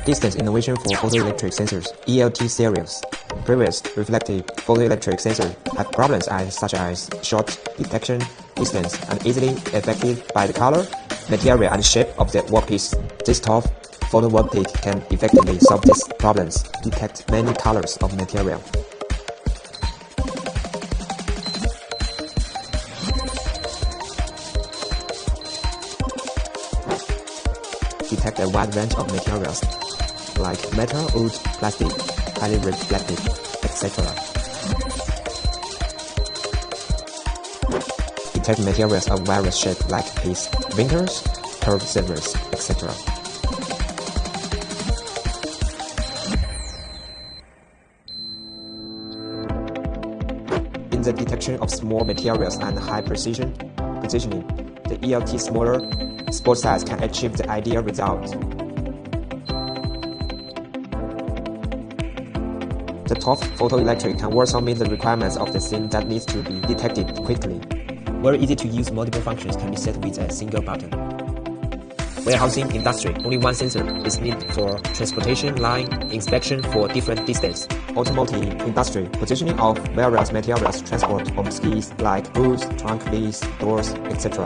Distance innovation for photoelectric sensors, ELT series. Previous reflective photoelectric sensors had problems such as short detection distance and easily affected by the color, material and shape of the workpiece. This top photovoltaic can effectively solve these problems, detect many colors of material. Detect a wide range of materials like metal, wood, plastic, highly reflective, etc. Detect materials of various shapes like piece, vinkers, curved silvers, etc. In the detection of small materials and high positioning, the ELT smaller spot size can achieve the ideal result. The top photoelectric can also meet the requirements of the scene that needs to be detected quickly. Very easy to use, multiple functions can be set with a single button. Warehousing industry, only one sensor is needed for transportation line inspection for different distance. Automotive industry, positioning of various materials transport on skis like boots, trunk leads, doors, etc.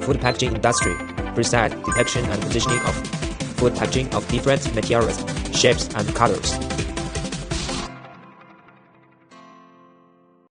Food packaging industry, precise detection and positioning of food packaging of different materials, shapes and colors.